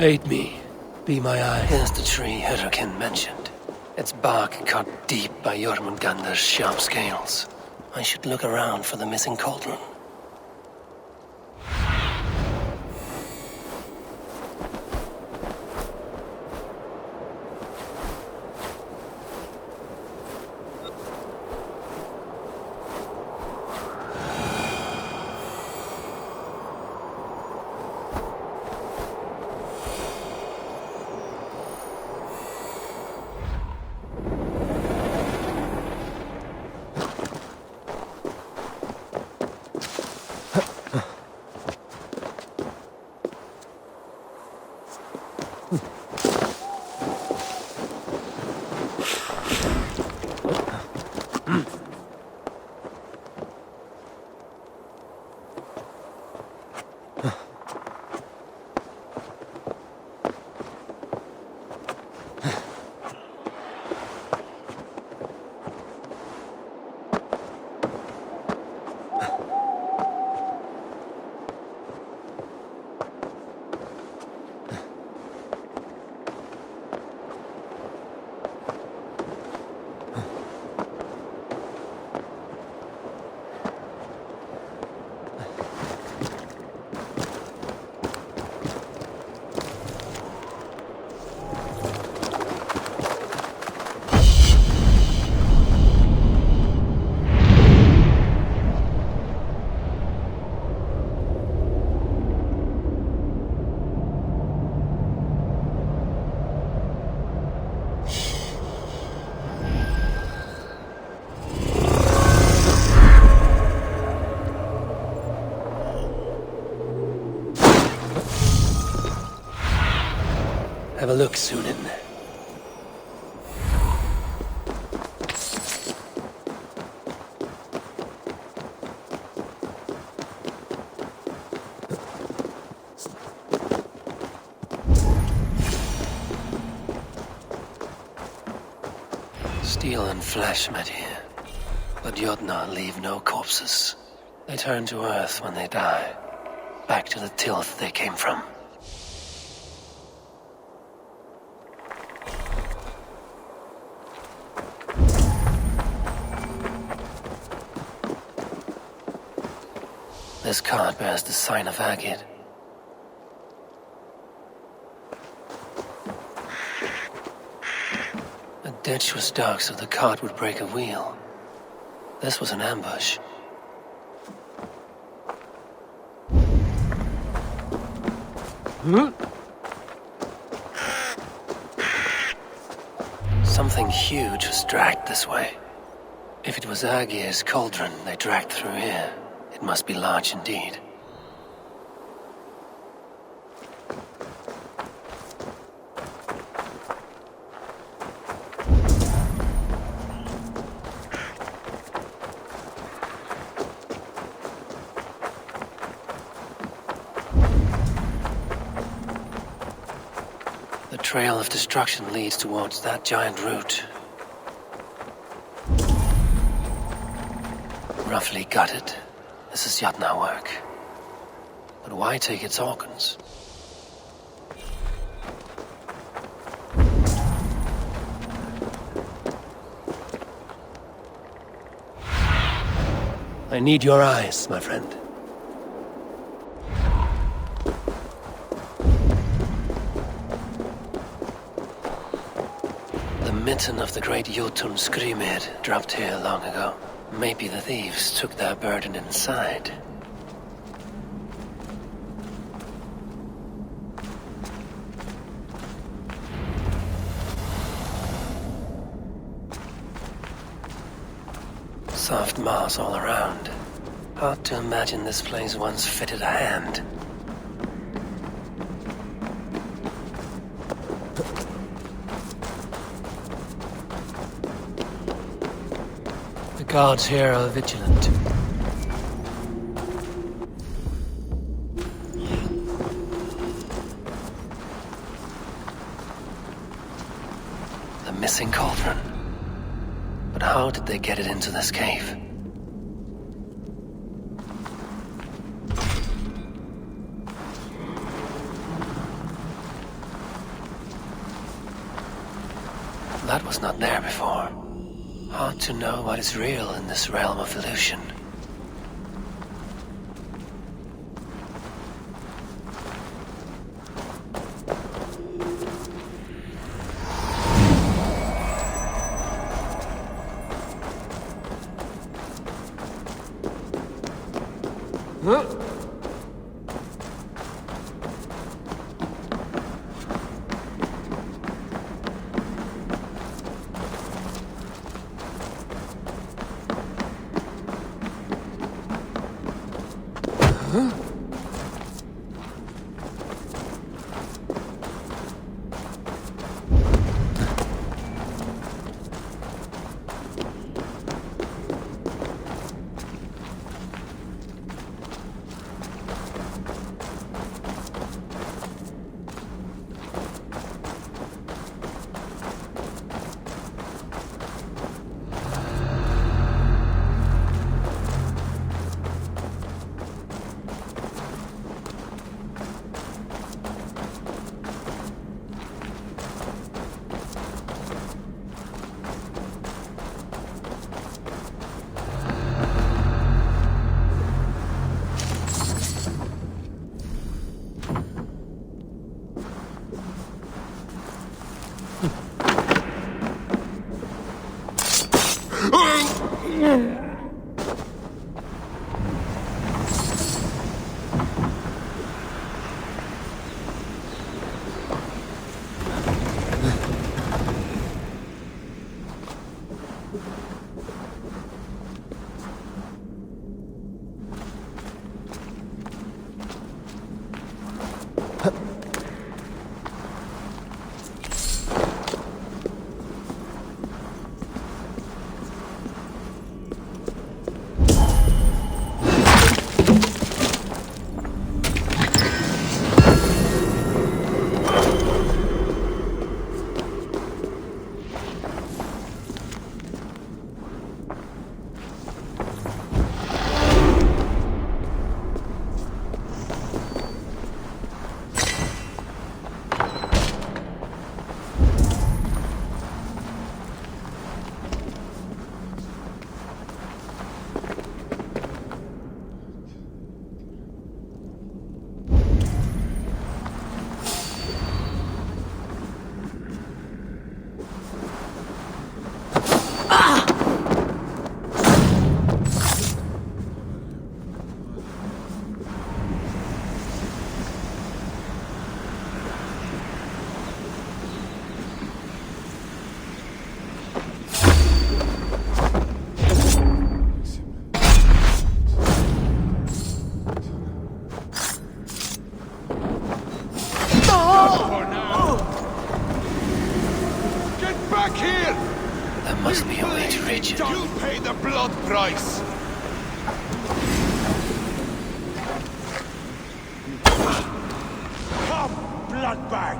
Aid me. Be my eye. Here's the tree Hurricane mentioned. Its bark cut deep by Jormungandr's sharp scales. I should look around for the missing cauldron. Have a look, Sunan. Steel and flesh met here, but Jotnar leave no corpses. They turn to earth when they die, back to the tilth they came from. This card bears the sign of Agid. The ditch was dark so the cart would break a wheel. This was an ambush. Something huge was dragged this way. If it was Aegir's cauldron they dragged through here, it must be large indeed. The trail of destruction leads towards that giant root. Roughly gutted. This is Jotnar work. But why take its organs? I need your eyes, my friend. The mitten of the great Jotun Skrimir dropped here long ago. Maybe the thieves took their burden inside. Soft moss all around. Hard to imagine this place once fitted a hand. guards here are vigilant. The missing cauldron. But how did they get it into this cave? That was not there before. Hard to know what is real in this realm of illusion. Price. Come, bloodbag!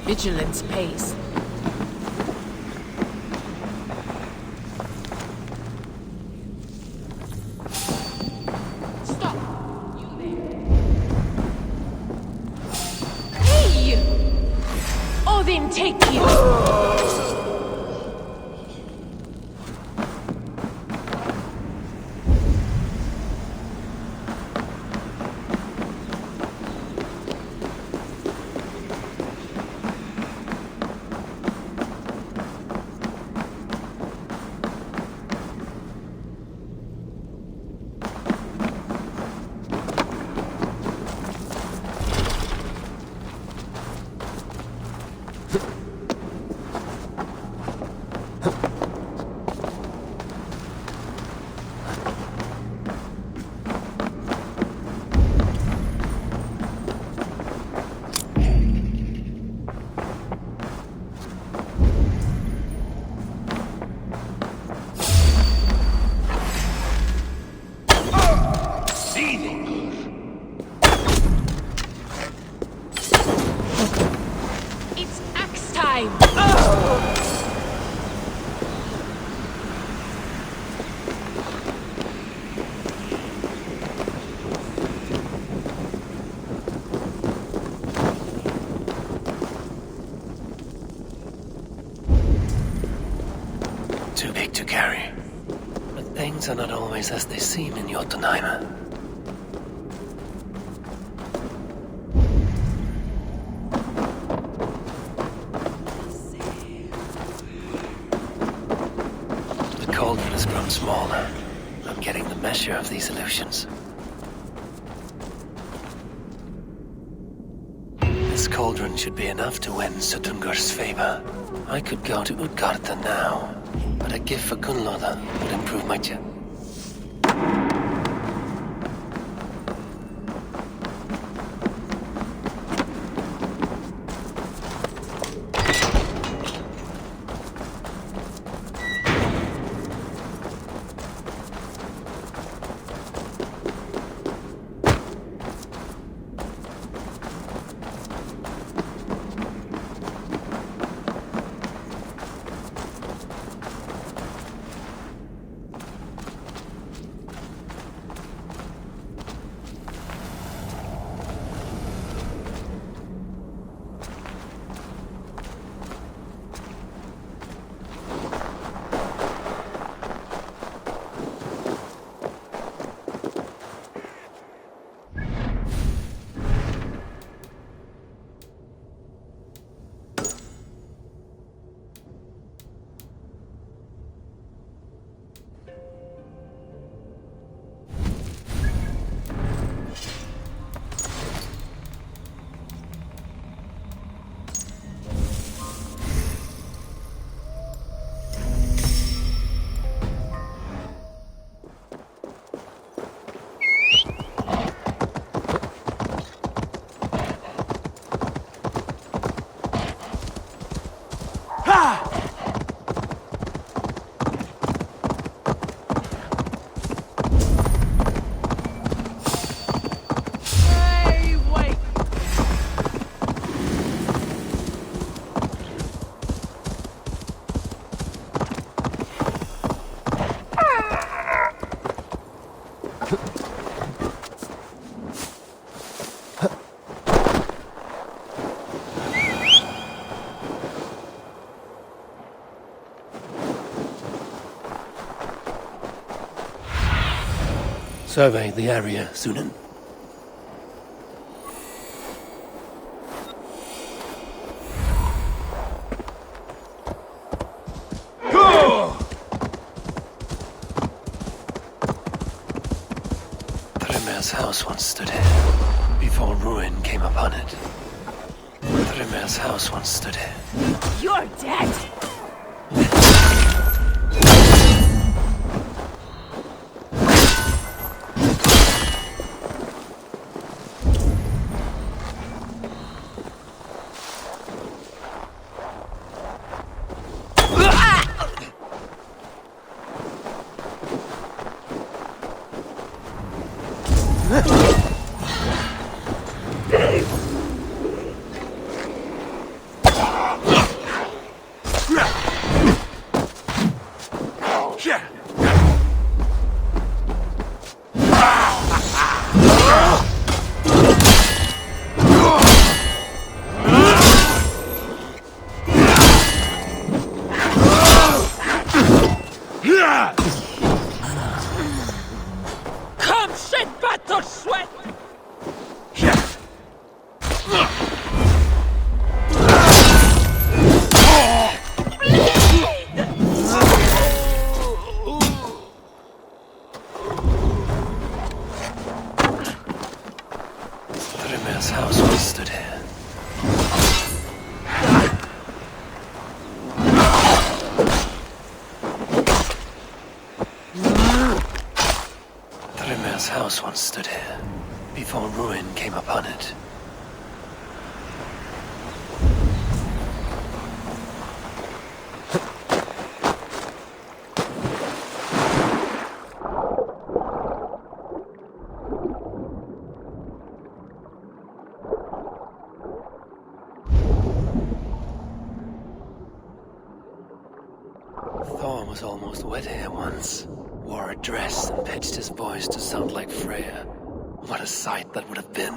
Vigilance pays. Stop! You there. Hey! Odin, take you! It's axe time! Too big to carry. But things are not always as they seem in Jotunheim. The cauldron has grown smaller. I'm getting the measure of these illusions. This cauldron should be enough to win Suttungr's favor. I could go to Utgarda now, but a gift for Gunnlaugur would improve my chance. Survey the area, Sunan. Thrymir's house once stood here, before ruin came upon it. Thrymir's house once stood here. You're dead! Thor's house once stood here, before ruin came upon it. Thor was almost wed here once. Wore a dress and pitched his voice to sound like Freya. What a sight that would have been.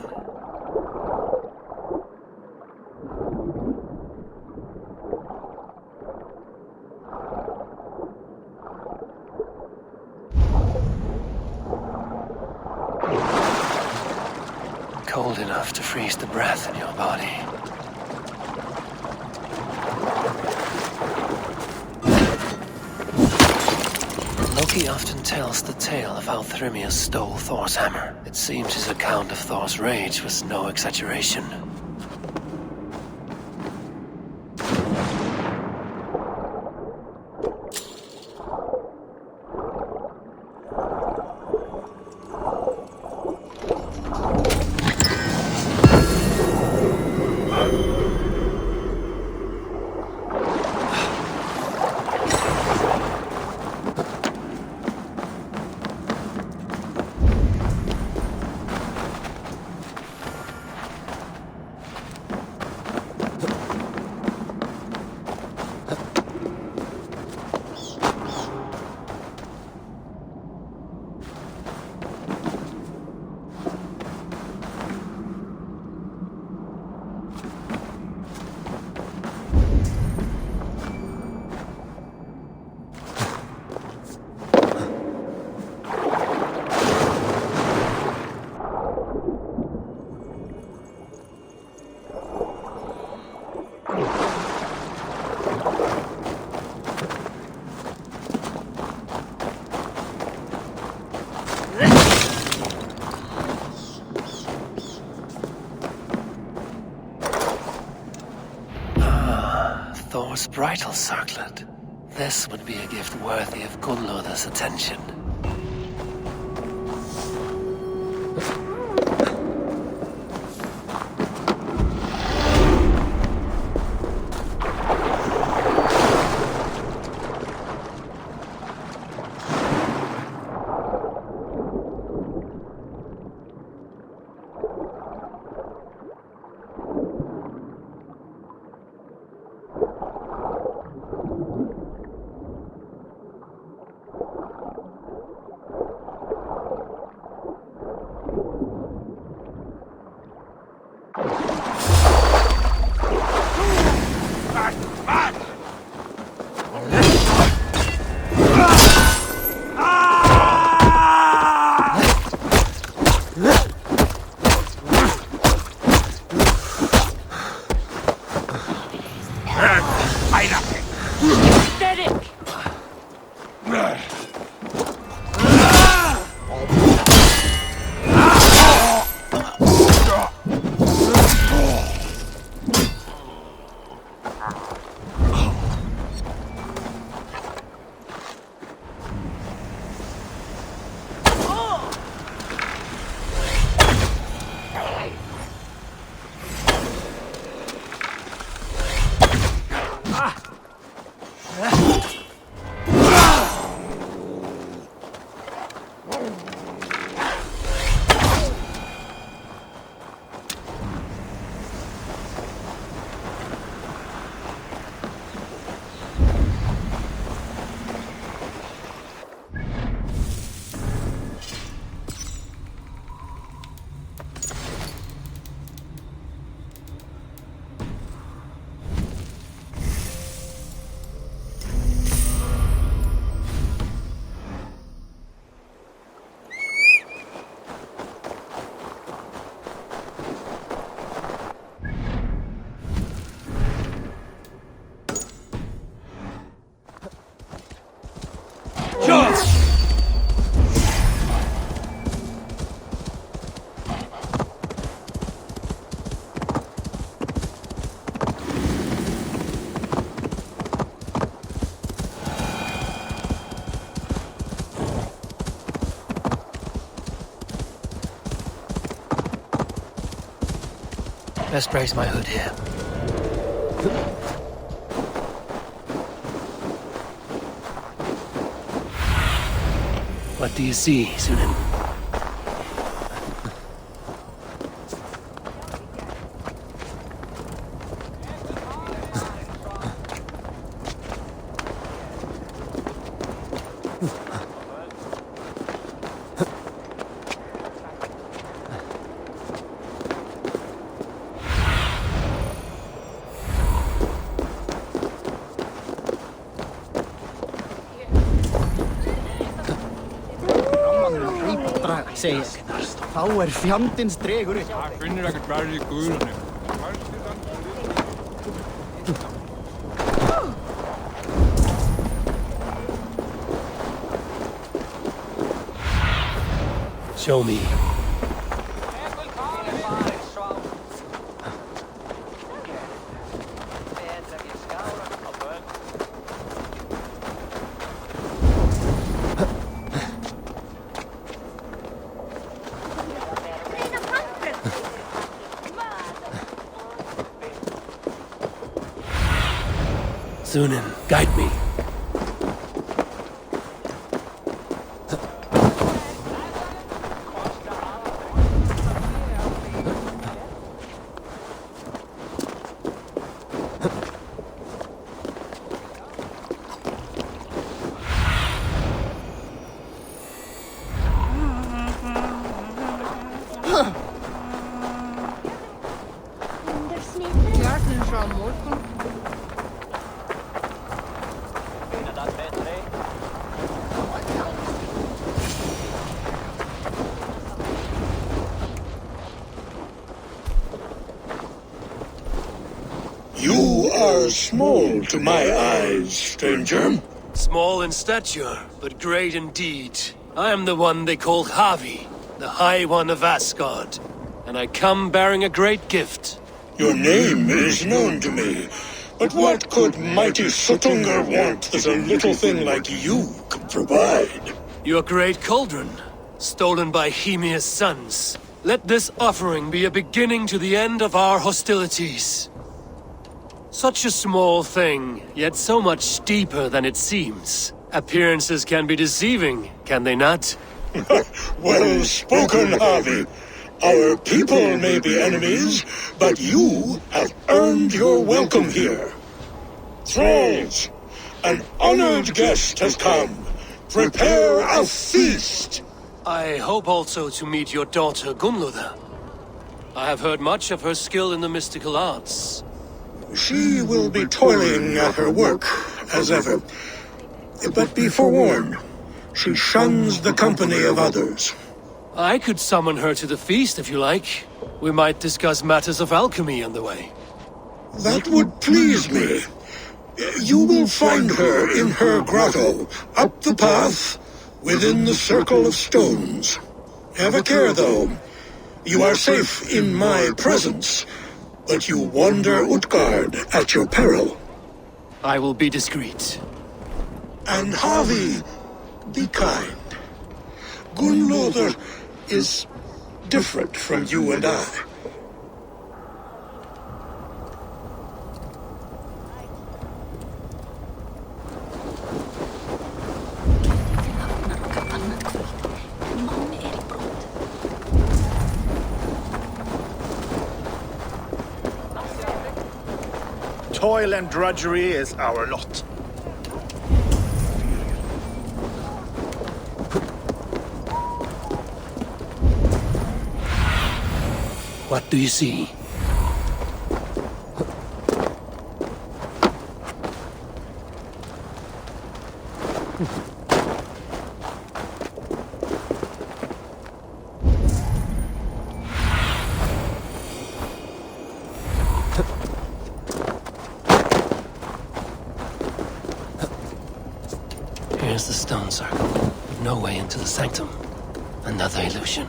Cold enough to freeze the breath in your body. Loki often tells the tale of how Thrymia stole Thor's hammer. It seems his account of Thor's rage was no exaggeration. Thor's bridal circlet. This would be a gift worthy of Gunnlod's attention. best brace my hood here. What do you see, Sunan? Segir, þá fjandinn stregur upp. Það finnur ekkert verið í guðunni. Show me. Sunan, guide me. You are small to my eyes, stranger. Small in stature, but great in deed. I am the one they call Havi, the High One of Asgard. And I come bearing a great gift. Your name is known to me, but what could mighty Suttungr want that a little thing like you could provide? Your great cauldron, stolen by Hymir's sons. Let this offering be a beginning to the end of our hostilities. Such a small thing, yet so much deeper than it seems. Appearances can be deceiving, can they not? Well spoken, Harvey. Our people may be enemies, but you have earned your welcome here. Thralls, an honored guest has come. Prepare a feast. I hope also to meet your daughter Gunnlöda. I have heard much of her skill in the mystical arts. She will be toiling at her work, as ever. But be forewarned, she shuns the company of others. I could summon her to the feast if you like. We might discuss matters of alchemy on the way. That would please me. You will find her in her grotto, up the path, within the circle of stones. Have a care, though. You are safe in my presence, but you wander Utgard at your peril. I will be discreet. And Havi, be kind. Gunnlöda is different from you and I. Toil and drudgery is our lot. What do you see? Here's the stone circle, with no way into the sanctum. Another illusion.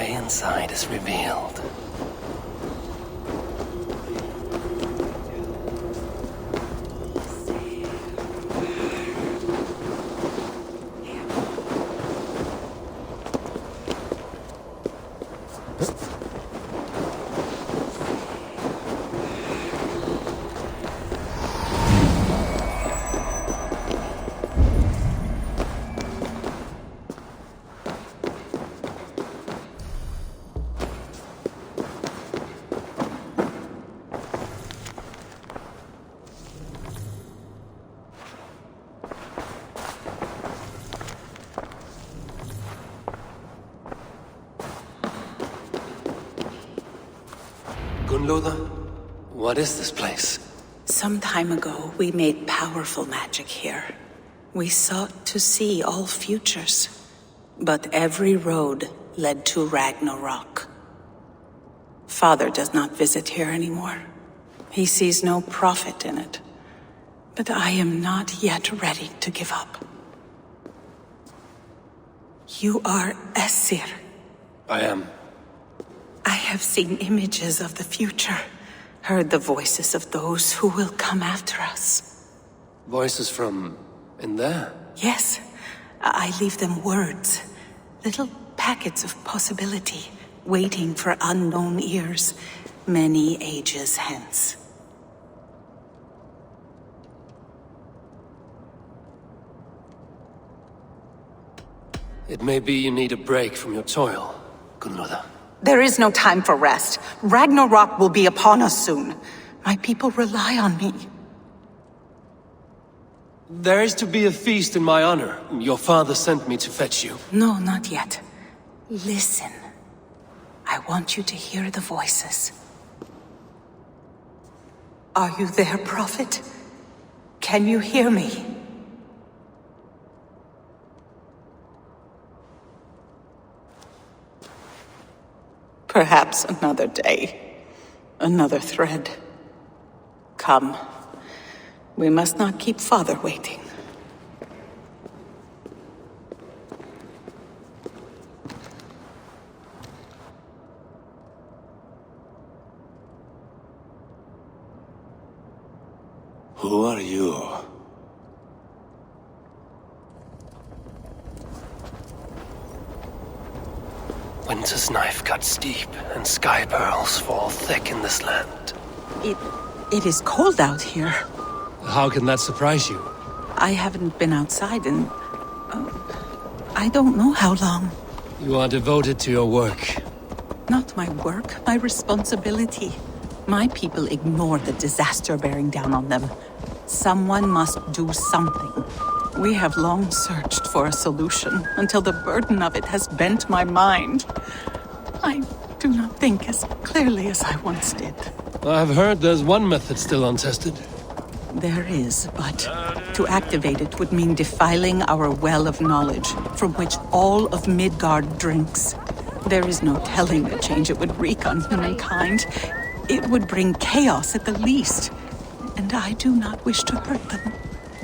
way inside is revealed. What is this place? Some time ago, we made powerful magic here. We sought to see all futures, but every road led to Ragnarok. Father does not visit here anymore. He sees no profit in it. But I am not yet ready to give up. You are Æsir. I am. I have seen images of the future, heard the voices of those who will come after us. Voices from in there? Yes, I leave them words, little packets of possibility, waiting for unknown ears, many ages hence. It may be you need a break from your toil, Gunnlóða. There is no time for rest. Ragnarok will be upon us soon. My people rely on me. There is to be a feast in my honor. Your father sent me to fetch you. No, not yet. Listen. I want you to hear the voices. Are you there, Prophet? Can you hear me? Perhaps another day. Another thread. Come. We must not keep Father waiting. Who are you? Winter's knife cuts deep, and sky pearls fall thick in this land. It is cold out here. How can that surprise you? I haven't been outside in... I don't know how long. You are devoted to your work. Not my work, my responsibility. My people ignore the disaster bearing down on them. Someone must do something. We have long searched for a solution, until the burden of it has bent my mind. I do not think as clearly as I once did. I've heard there's one method still untested. There is, but to activate it would mean defiling our well of knowledge, from which all of Midgard drinks. There is no telling the change it would wreak on humankind. It would bring chaos at the least, and I do not wish to hurt them.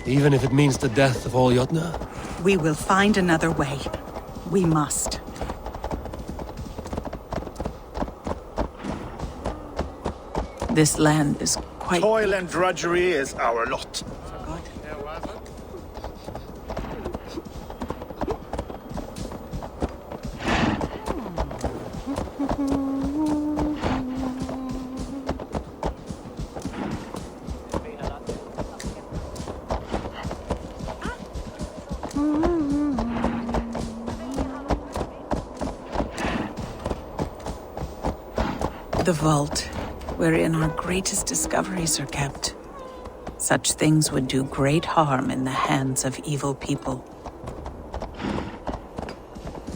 Even if it means the death of all Jotnar? We will find another way. We must. This land is quite... Toil and drudgery is our lot. The vault, wherein our greatest discoveries are kept. Such things would do great harm in the hands of evil people.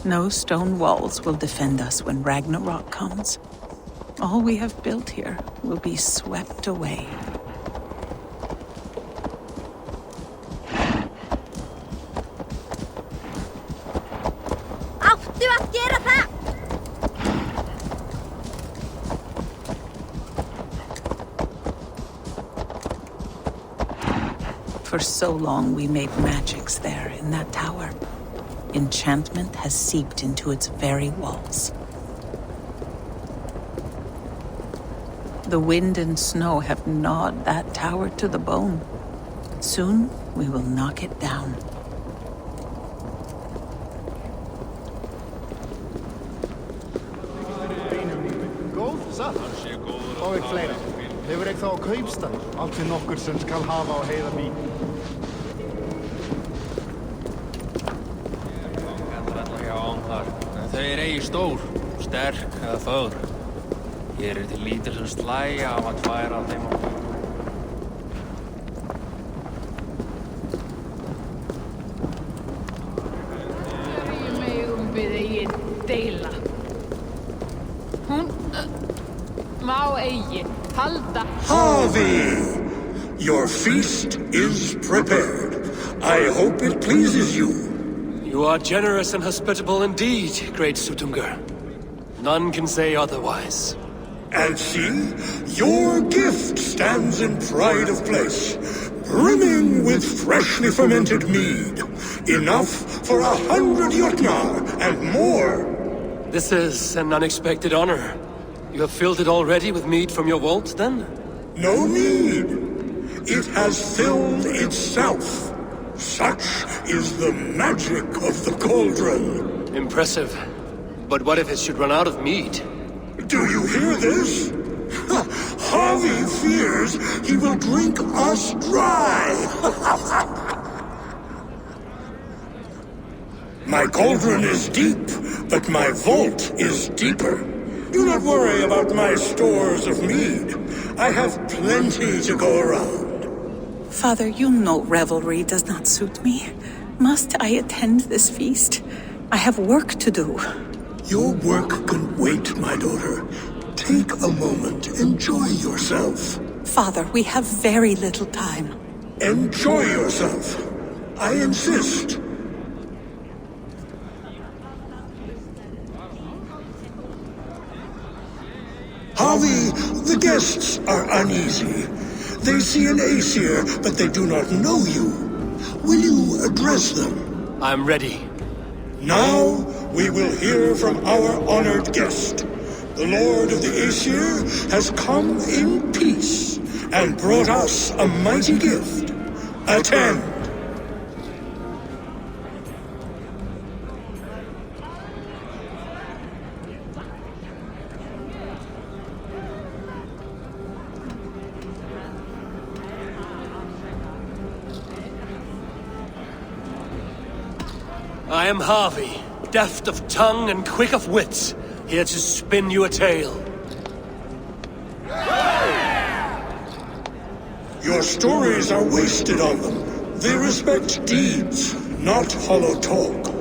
No stone walls will defend us when Ragnarok comes. All we have built here will be swept away. For so long we made magics there in that tower. Enchantment has seeped into its very walls. The wind and snow have gnawed that tower to the bone. Soon, we will knock it down. Góð, satt? Fá ykkur fleira. Hefur ekki þá á kaupstað? Allt til nokkur sem skal hafa á heiða mý. Þau eigi stór, sterk eða fögur. Hér til lítil sem slæja á að tværa af þeim á. Hverju megum við eigi deila? Hún má eigi halda. Harvey! Your feast is prepared. I hope it pleases you. You are generous and hospitable indeed, great Suttungr. None can say otherwise. And see, your gift stands in pride of place, brimming with freshly fermented mead. Enough for 100 Jotnar and more. This is an unexpected honor. You have filled it already with mead from your vault, then? No need. It has filled itself. Such is the magic of the cauldron. Impressive. But what if it should run out of mead? Do you hear this? Harvey fears he will drink us dry. My cauldron is deep, but my vault is deeper. Do not worry about my stores of mead. I have plenty to go around. Father, you know revelry does not suit me. Must I attend this feast? I have work to do. Your work can wait, my daughter. Take a moment. Enjoy yourself. Father, we have very little time. Enjoy yourself. I insist. Harvey, the guests are uneasy. They see an Aesir, but they do not know you. Will you address them? I'm ready. Now, we will hear from our honored guest. The Lord of the Aesir has come in peace and brought us a mighty gift. Attend. I am Harvey, deft of tongue and quick of wit, here to spin you a tale. Your stories are wasted on them. They respect deeds, not hollow talk.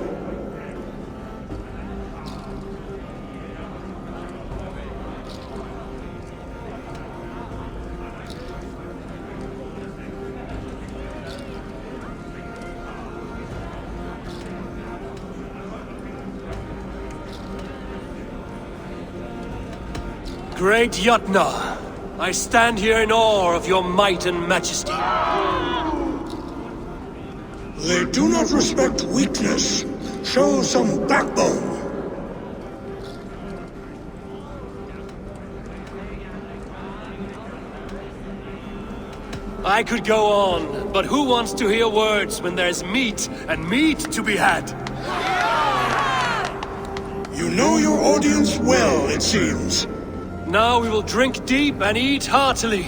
Great Jotnar, I stand here in awe of your might and majesty. They do not respect weakness. Show some backbone. I could go on, but who wants to hear words when there's meat and meat to be had? You know your audience well, it seems. Now we will drink deep and eat heartily.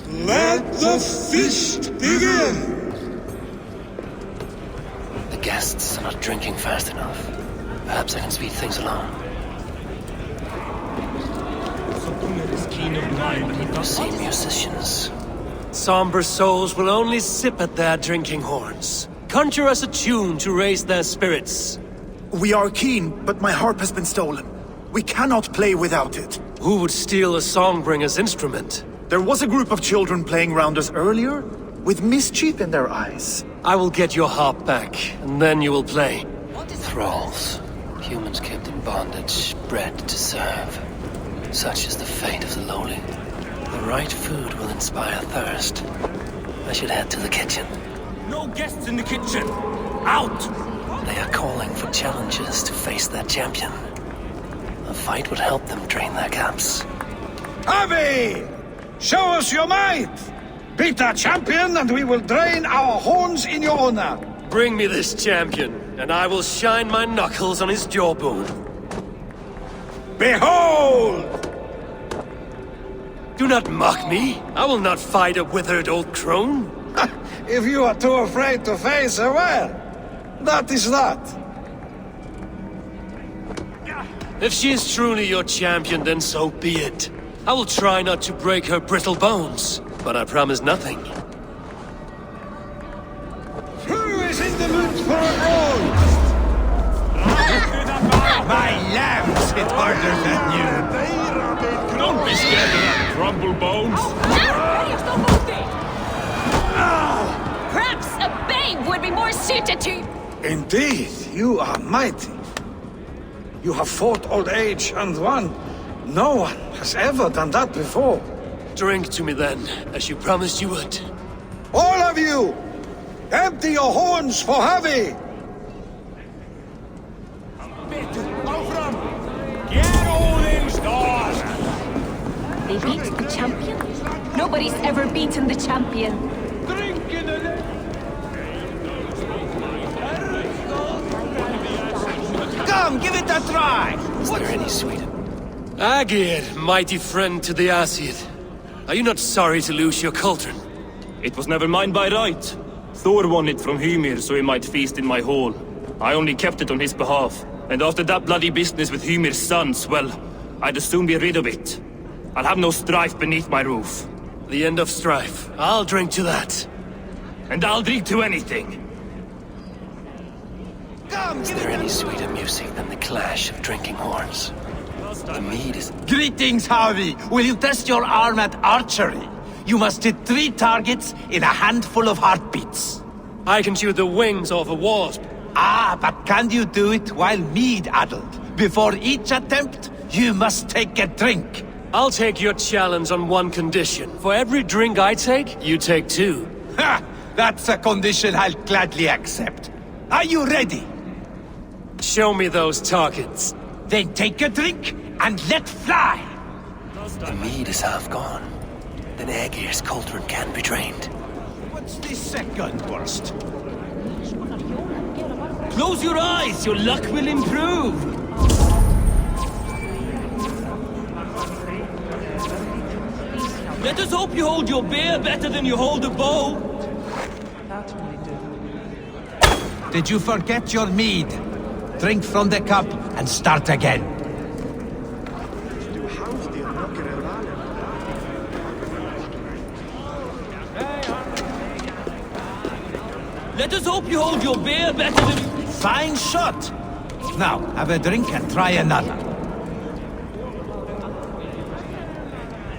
Let the feast begin! The guests are not drinking fast enough. Perhaps I can speed things along. Suttungr is keen of wine, but he You see musicians. Somber souls will only sip at their drinking horns. Conjure us a tune to raise their spirits. We are keen, but my harp has been stolen. We cannot play without it. Who would steal a songbringer's instrument? There was a group of children playing round us earlier, with mischief in their eyes. I will get your harp back, and then you will play. Thralls. Humans kept in bondage, bred to serve. Such is the fate of the lowly. The right food will inspire thirst. I should head to the kitchen. No guests in the kitchen! Out! They are calling for challengers to face their champion. A fight would help them drain their caps. Avi! Show us your might! Beat our champion and we will drain our horns in your honor! Bring me this champion, and I will shine my knuckles on his jawbone. Behold! Do not mock me. I will not fight a withered old crone. If you are too afraid to face her, well, that is that. If she is truly your champion, then so be it. I will try not to break her brittle bones, but I promise nothing. Who is in the mood for a roll? My lambs hit harder than you. Don't be scared of that crumble bones. Perhaps a babe would be more suited to... Indeed, you are mighty. You have fought old age and won. No one has ever done that before. Drink to me then, as you promised you would. All of you! Empty your horns for Javi! They beat the champion? Nobody's ever beaten the champion. Come, give it a try! Is there any Sweden? Aegir, mighty friend to the Aesir. Are you not sorry to lose your cauldron? It was never mine by right. Thor won it from Hymir so he might feast in my hall. I only kept it on his behalf. And after that bloody business with Hymir's sons, well, I'd as soon be rid of it. I'll have no strife beneath my roof. The end of strife. I'll drink to that. And I'll drink to anything. Is there any sweeter music than the clash of drinking horns? The mead is... Greetings, Harvey! Will you test your arm at archery? You must hit 3 targets in a handful of heartbeats. I can shoot the wings off a wasp. Ah, but can you do it while mead-addled? Before each attempt, you must take a drink. I'll take your challenge on one condition. For every drink I take, you take 2. Ha! That's a condition I'll gladly accept. Are you ready? Show me those targets. Then take a drink and let fly! The mead is half gone. Then Aegir's cauldron can be drained. What's the second worst? Close your eyes, your luck will improve! Let us hope you hold your beer better than you hold a bow! Did you forget your mead? Drink from the cup and start again. Let us hope you hold your beer better than... Fine shot! Now, have a drink and try another.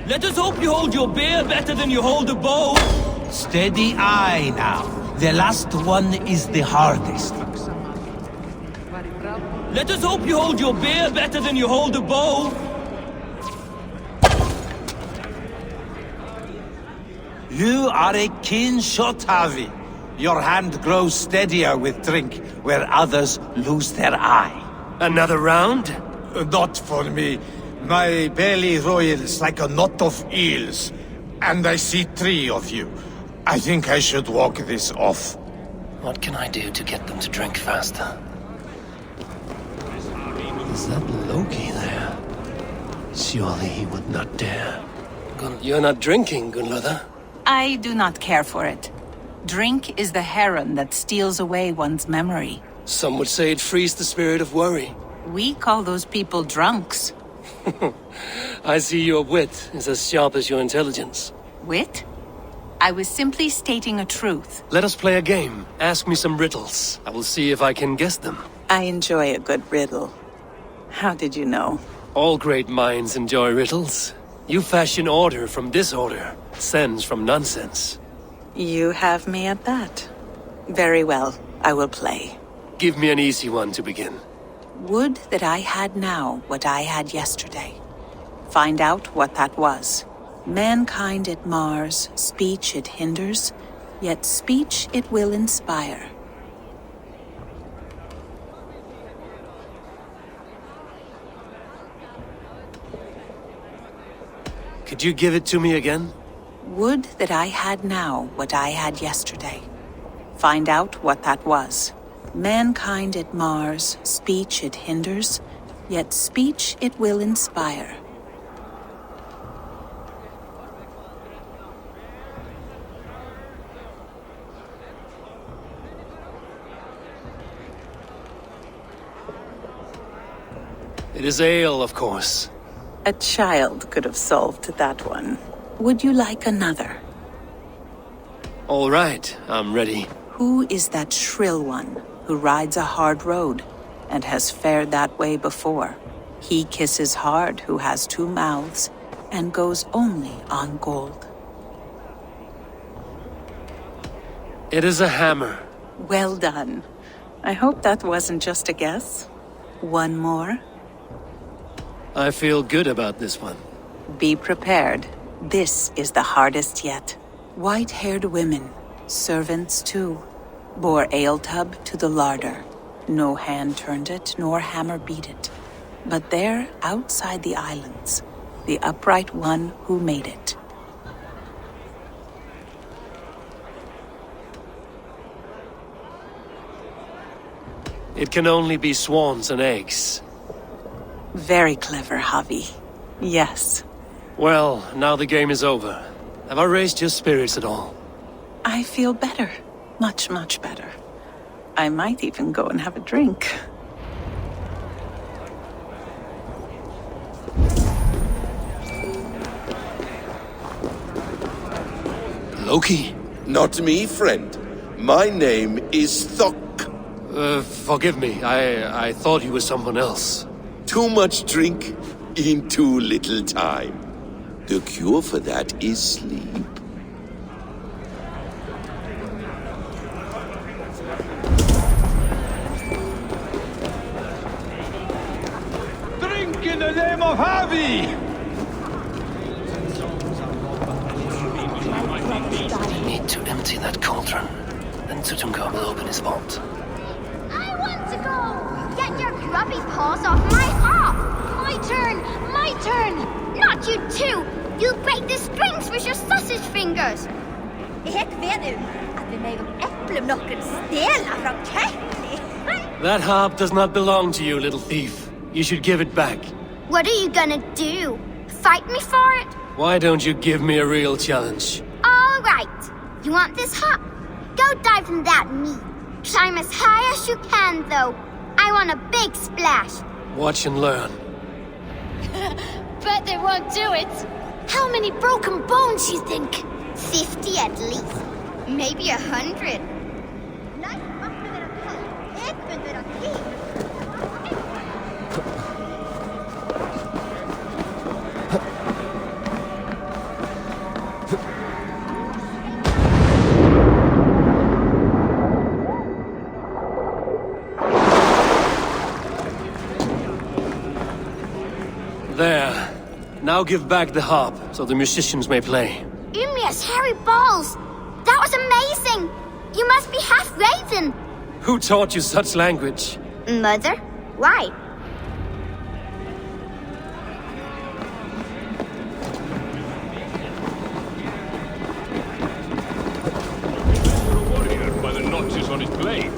Let us hope you hold your beer better than you hold a bow! Steady eye now. The last one is the hardest. Let us hope you hold your beer better than you hold a bow! You are a keen shot, Harvey. Your hand grows steadier with drink, where others lose their eye. Another round? Not for me. My belly roils like a knot of eels. And I see 3 of you. I think I should walk this off. What can I do to get them to drink faster? Is that Loki there? Surely he would not dare. You're not drinking, Gunnlother. I do not care for it. Drink is the heron that steals away one's memory. Some would say it frees the spirit of worry. We call those people drunks. I see your wit is as sharp as your intelligence. Wit? I was simply stating a truth. Let us play a game. Ask me some riddles. I will see if I can guess them. I enjoy a good riddle. How did you know? All great minds enjoy riddles. You fashion order from disorder, sense from nonsense. You have me at that. Very well, I will play. Give me an easy one to begin. Would that I had now what I had yesterday. Find out what that was. Mankind it mars, speech it hinders, yet speech it will inspire. Could you give it to me again? Would that I had now what I had yesterday. Find out what that was. Mankind it mars, speech it hinders, yet speech it will inspire. It is ale, of course. A child could have solved that one. Would you like another? All right, I'm ready. Who is that shrill one who rides a hard road and has fared that way before? He kisses hard who has two mouths and goes only on gold. It is a hammer. Well done. I hope that wasn't just a guess. One more? I feel good about this one. Be prepared. This is the hardest yet. White-haired women, servants too, bore ale tub to the larder. No hand turned it, nor hammer beat it. But there, outside the islands, the upright one who made it. It can only be swans and eggs. Very clever, Javi. Yes. Well, now the game is over. Have I raised your spirits at all? I feel better. Much, much better. I might even go and have a drink. Loki? Not me, friend. My name is Thok. Forgive me. I thought you were someone else. Too much drink in too little time. The cure for that is sleep. Drink in the name of Javi! We need to empty that cauldron. Then Suttungr will open his vault. I want to go! Get your grubby paws off my harp! My turn! My turn! Not you too! You'll break the strings with your sausage fingers! Jeg vet jo at vi meg om eplem noen stjeler fra Katni. That harp does not belong to you, little thief. You should give it back. What are you gonna do? Fight me for it? Why don't you give me a real challenge? All right. You want this harp? Go dive in that meat. Climb as high as you can, though. I want a big splash. Watch and learn. Bet they won't do it. How many broken bones, you think? 50 at least. Maybe 100. There. Now give back the harp, so the musicians may play. Umia's hairy balls! That was amazing! You must be half raven! Who taught you such language? Mother? Why? A warrior by the notches on his blade.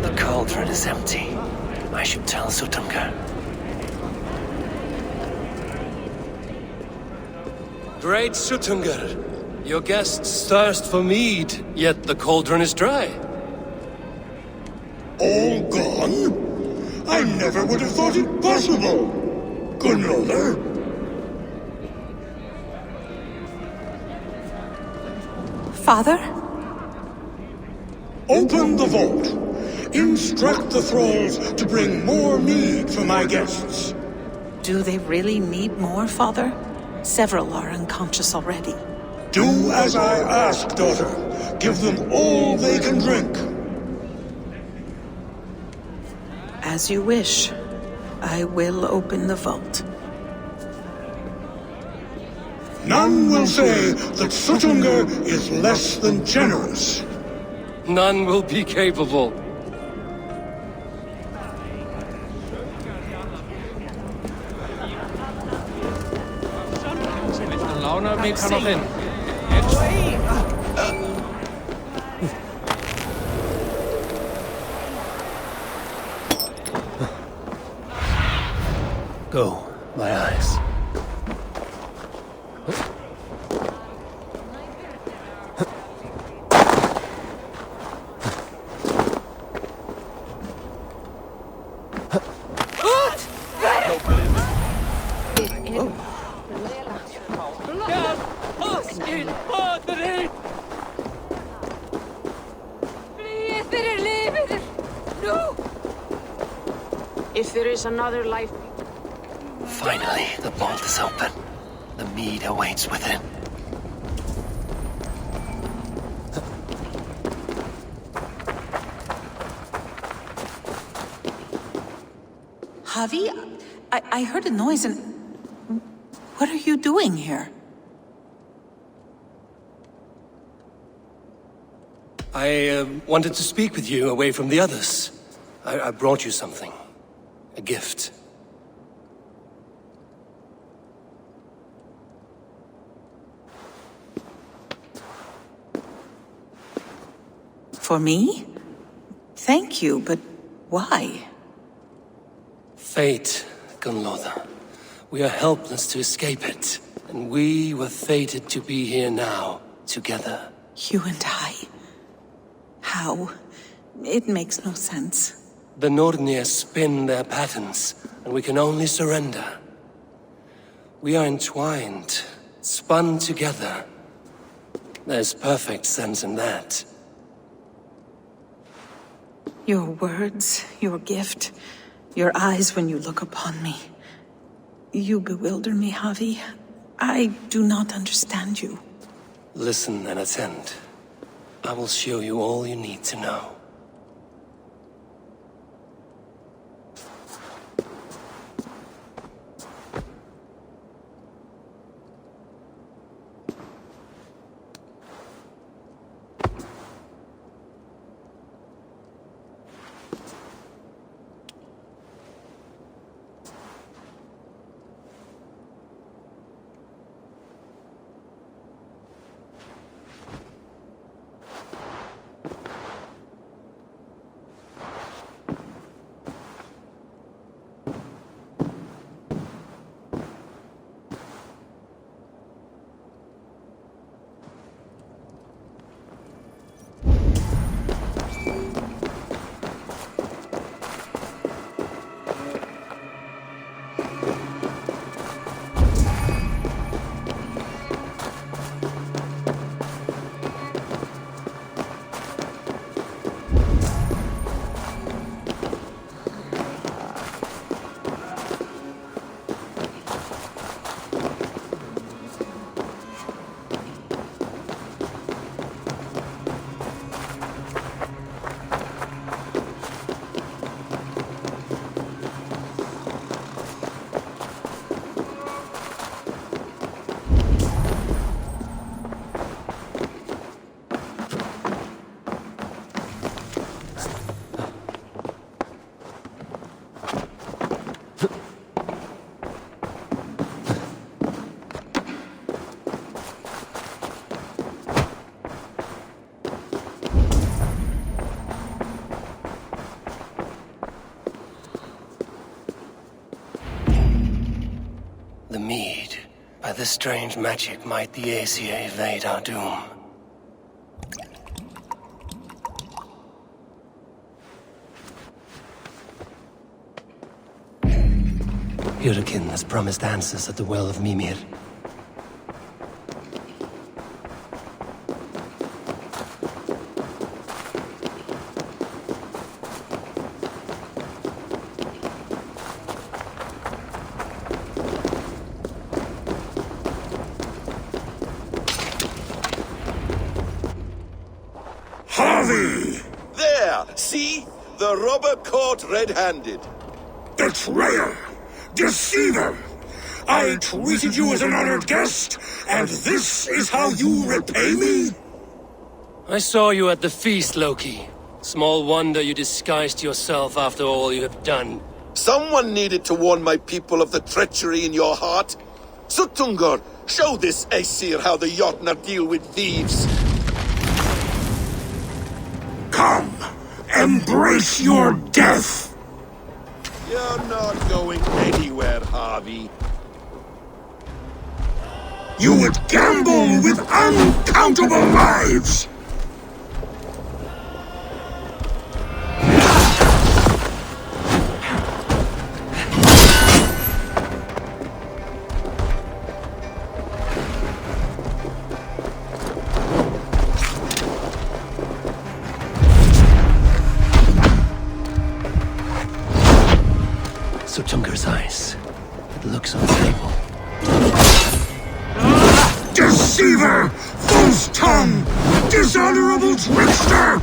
The cauldron is empty. I should tell Suttungr. Great Suttungr, your guests thirst for mead, yet the cauldron is dry. All gone? I never would have thought it possible. Gunrother? Father? Open the vault. Instruct the thralls to bring more mead for my guests. Do they really need more, Father? Several are unconscious already. Do as I ask, daughter. Give them all they can drink. As you wish. I will open the vault. None will say that Suttungr is less than generous. None will be capable. Go, my eyes. If there is another life... Finally, the vault is open. The mead awaits within. Javi, I heard a noise and... What are you doing here? I wanted to speak with you away from the others. I brought you something. A gift. For me? Thank you, but why? Fate, Gunlotha. We are helpless to escape it. And we were fated to be here now, together. You and I? How? It makes no sense. The Nordnir spin their patterns, and we can only surrender. We are entwined, spun together. There's perfect sense in that. Your words, your gift, your eyes when you look upon me. You bewilder me, Javi. I do not understand you. Listen and attend. I will show you all you need to know. The mead. By this strange magic might the Aesir evade our doom. Hurricane has promised answers at the Well of Mimir. There! See? The robber caught red-handed. Betrayer! Deceiver! I treated you as an honored guest, and this is how you repay me? I saw you at the feast, Loki. Small wonder you disguised yourself after all you have done. Someone needed to warn my people of the treachery in your heart. Suttungr, show this Aesir how the Jotnar deal with thieves. Come, embrace your death! You're not going anywhere, Harvey. You would gamble with uncountable lives! Suttungr's eyes. It looks unstable. Deceiver! False tongue! Dishonorable trickster!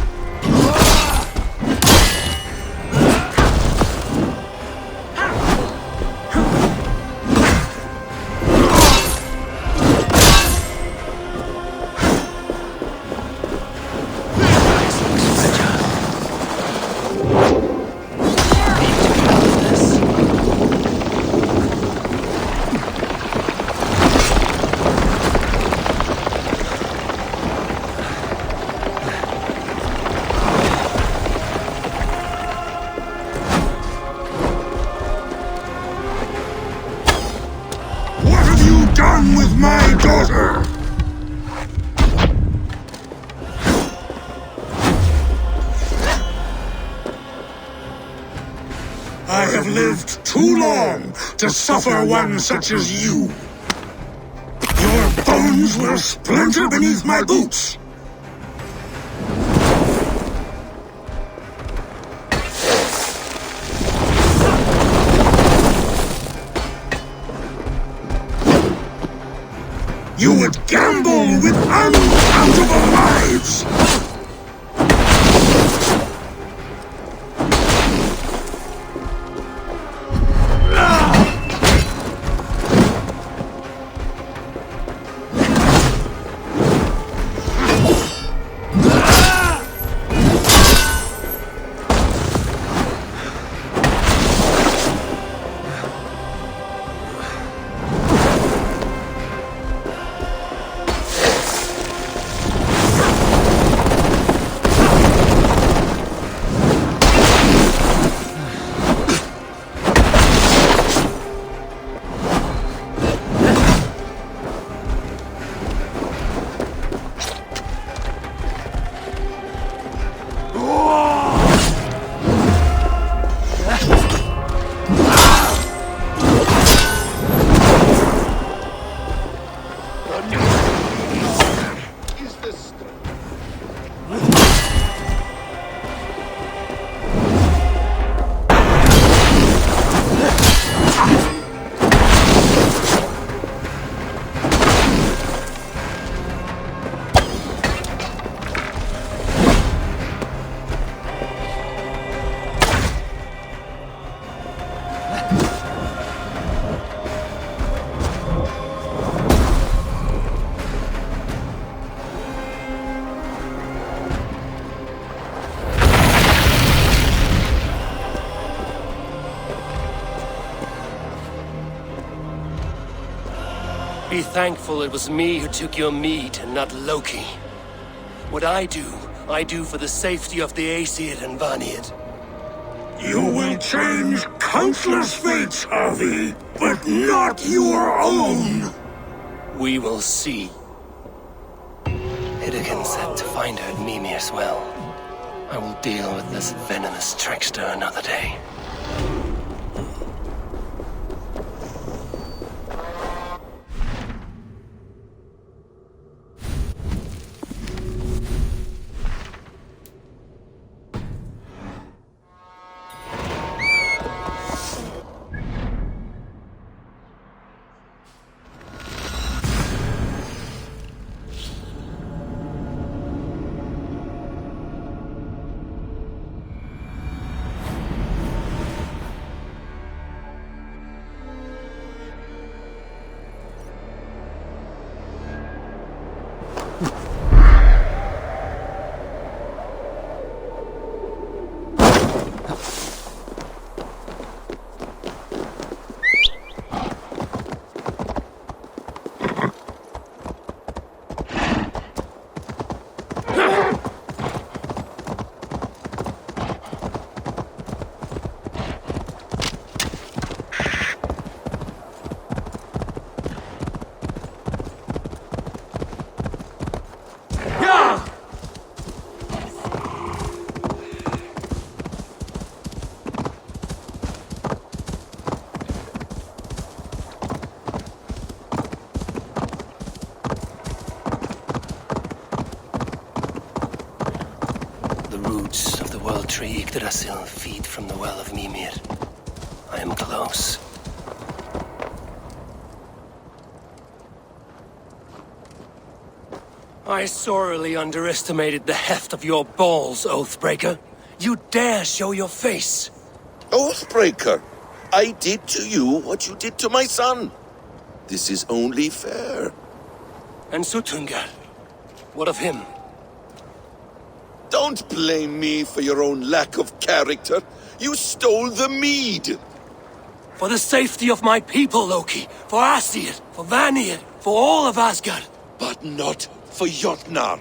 Done with my daughter! I have lived too long to suffer one such as you. Your bones will splinter beneath my boots. You would gamble with uncountable lives! Be thankful it was me who took your meat and not Loki. What I do for the safety of the Aesir and Vanir. You will change countless fates, Harvey, but not your own! We will see. Hidekin said to find her at Mimir's well. I will deal with this venomous trickster another day. Yggdrasil feed from the well of Mimir. I am close. I sorely underestimated the heft of your balls, Oathbreaker. You dare show your face! Oathbreaker, I did to you what you did to my son. This is only fair. And Suttungr? What of him? Don't blame me for your own lack of character. You stole the mead. For the safety of my people, Loki. For Aesir, for Vanir, for all of Asgard. But not for Jotnar.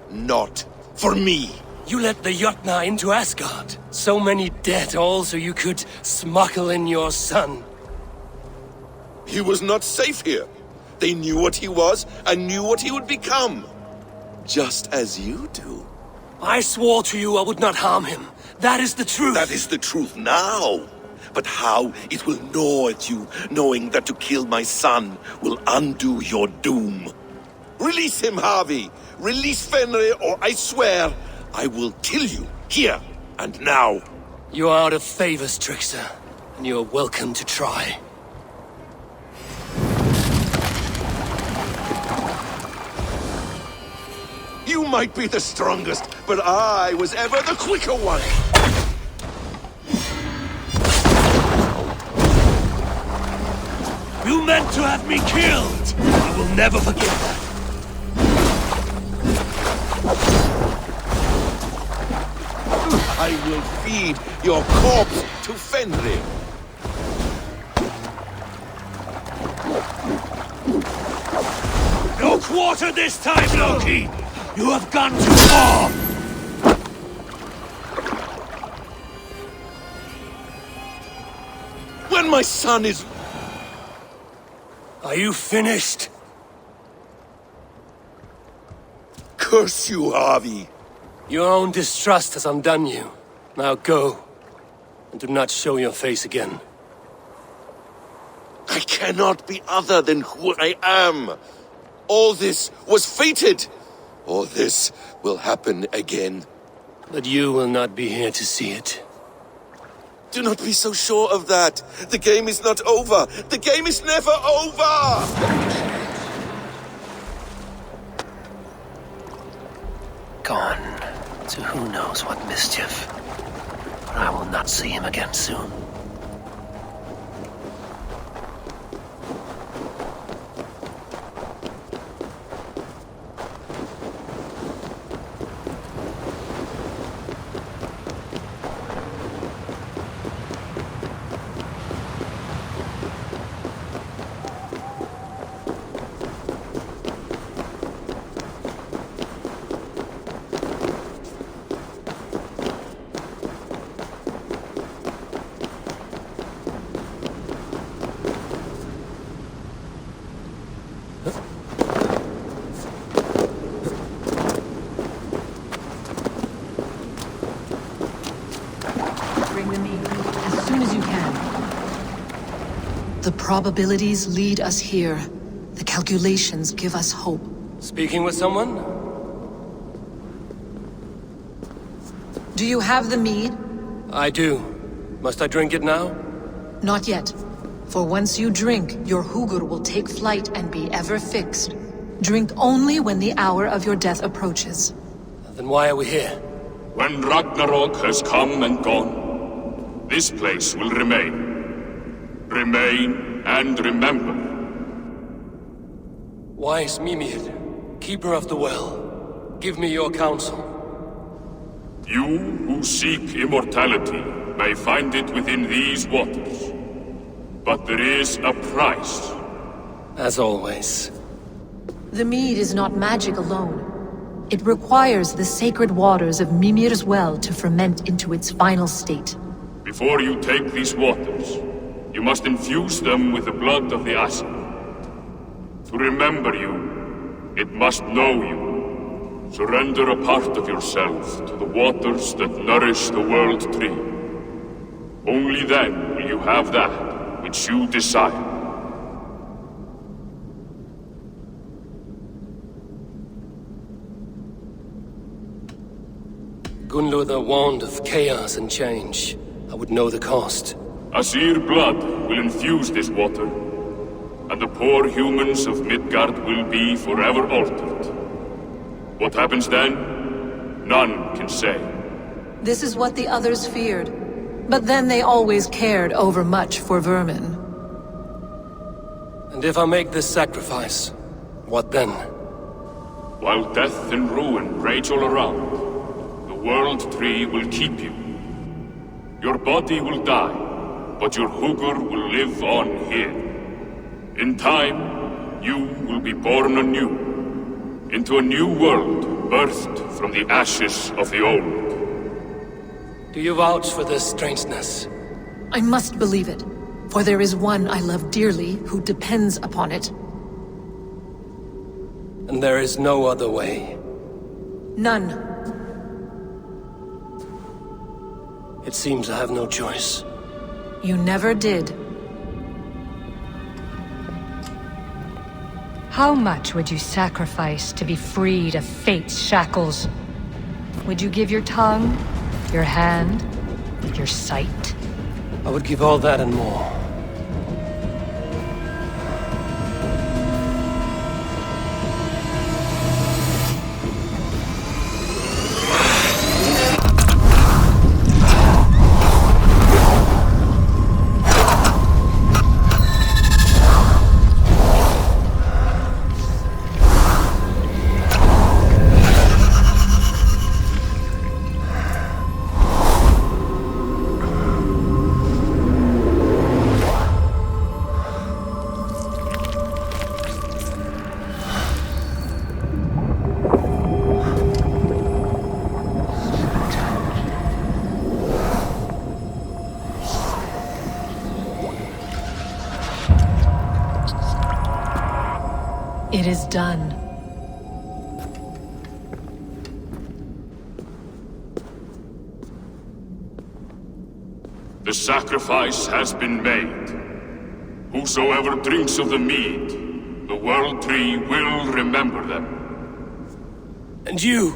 Not for me. You let the Jotnar into Asgard. So many dead, all so you could smuggle in your son. He was not safe here. They knew what he was and knew what he would become. Just as you do. I swore to you I would not harm him. That is the truth. That is the truth now. But how it will gnaw at you, knowing that to kill my son will undo your doom. Release him, Harvey. Release Fenrir, or I swear I will kill you, here and now. You are out of favors, trickster, and you are welcome to try. You might be the strongest, but I was ever the quicker one. You meant to have me killed! I will never forget that. I will feed your corpse to Fenrir. No quarter this time, Loki! You have gone too far! When my son is... Are you finished? Curse you, Harvey. Your own distrust has undone you. Now go, and do not show your face again. I cannot be other than who I am. All this was fated. All this will happen again. But you will not be here to see it. Do not be so sure of that. The game is not over. The game is never over! Gone to who knows what mischief. But I will not see him again soon. The probabilities lead us here. The calculations give us hope. Speaking with someone? Do you have the mead? I do. Must I drink it now? Not yet. For once you drink, your Hugur will take flight and be ever fixed. Drink only when the hour of your death approaches. Then why are we here? When Ragnarok has come and gone, this place will remain. Remain and remember. Wise Mimir, keeper of the well, give me your counsel. You who seek immortality may find it within these waters. But there is a price. As always. The mead is not magic alone. It requires the sacred waters of Mimir's well to ferment into its final state. Before you take these waters, you must infuse them with the blood of the Ashen. To remember you, it must know you. Surrender a part of yourself to the waters that nourish the World Tree. Only then will you have that which you desire. Gunnlothr warned of chaos and change. I would know the cost. Asir blood will infuse this water, and the poor humans of Midgard will be forever altered. What happens then? None can say. This is what the others feared. But then they always cared overmuch for vermin. And if I make this sacrifice, what then? While death and ruin rage all around, the World Tree will keep you. Your body will die, but your Hugur will live on here. In time, you will be born anew. Into a new world, birthed from the ashes of the old. Do you vouch for this strangeness? I must believe it, for there is one I love dearly who depends upon it. And there is no other way? None. It seems I have no choice. You never did. How much would you sacrifice to be freed of fate's shackles? Would you give your tongue, your hand, your sight? I would give all that and more. It is done. The sacrifice has been made. Whosoever drinks of the mead, the World Tree will remember them. And you?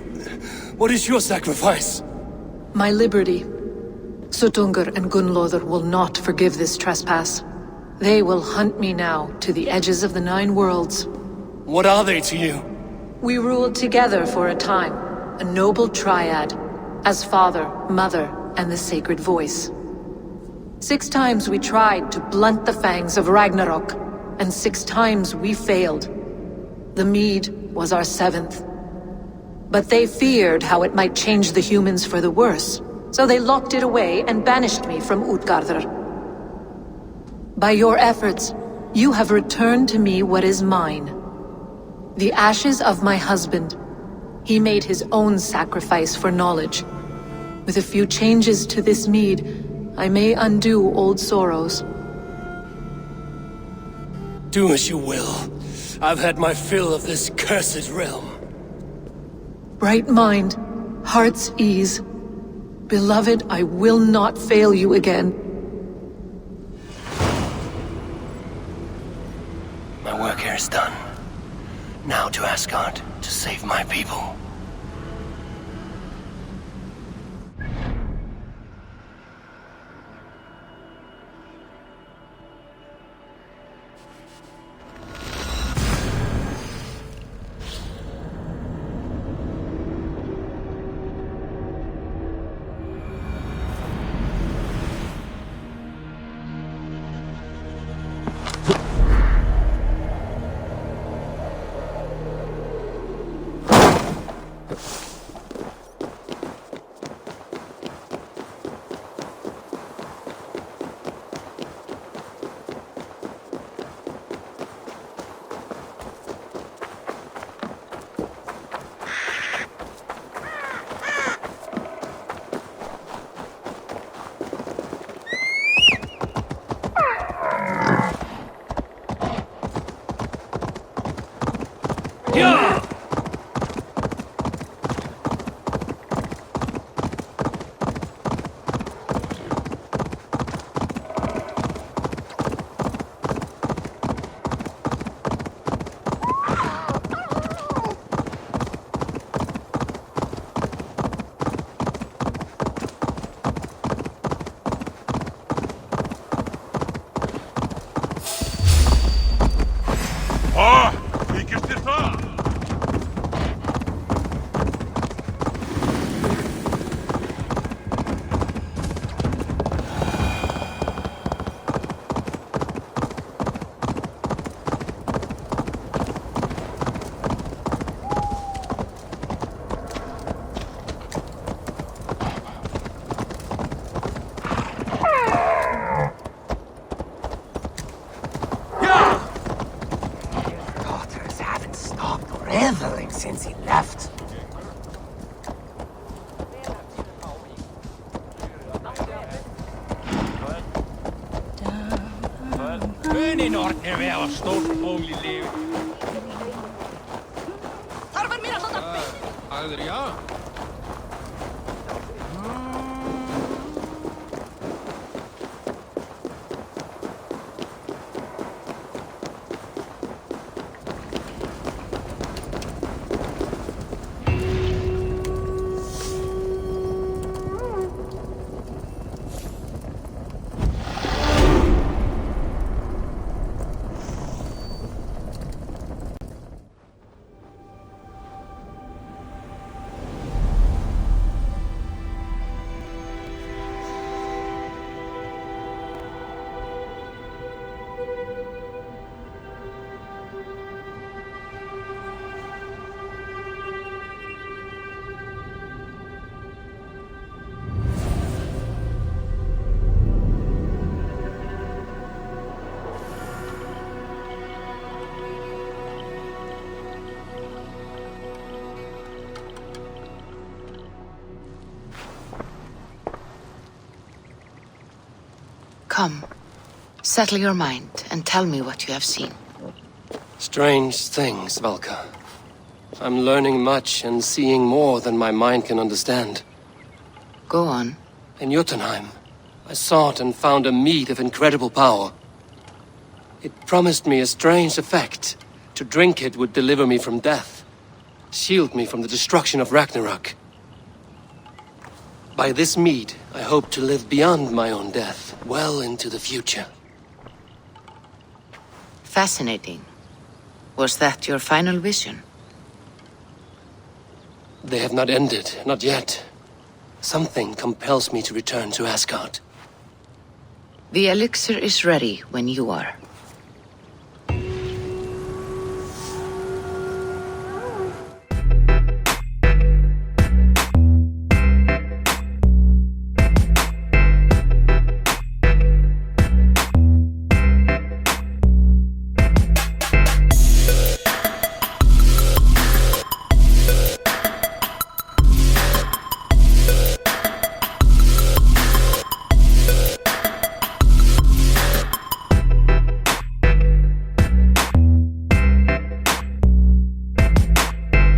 What is your sacrifice? My liberty. Suttungr and Gunnlothr will not forgive this trespass. They will hunt me now to the edges of the 9 worlds. What are they to you? We ruled together for a time, a noble triad, as father, mother, and the sacred voice. 6 times we tried to blunt the fangs of Ragnarok, and 6 times we failed. The mead was our 7th. But they feared how it might change the humans for the worse, so they locked it away and banished me from Utgardr. By your efforts, you have returned to me what is mine. The ashes of my husband. He made his own sacrifice for knowledge. With a few changes to this mead, I may undo old sorrows. Do as you will. I've had my fill of this cursed realm. Bright mind, heart's ease. Beloved, I will not fail you again. My work here is done. Now to Asgard to save my people. Ingen ordner ved å stå på livet. Adrian. Come, settle your mind and tell me what you have seen. Strange things, Valka. I'm learning much and seeing more than my mind can understand. Go on. In Jotunheim, I sought and found a mead of incredible power. It promised me a strange effect. To drink it would deliver me from death, shield me from the destruction of Ragnarok. By this mead, I hope to live beyond my own death, well into the future. Fascinating. Was that your final vision? They have not ended, not yet. Something compels me to return to Asgard. The elixir is ready when you are.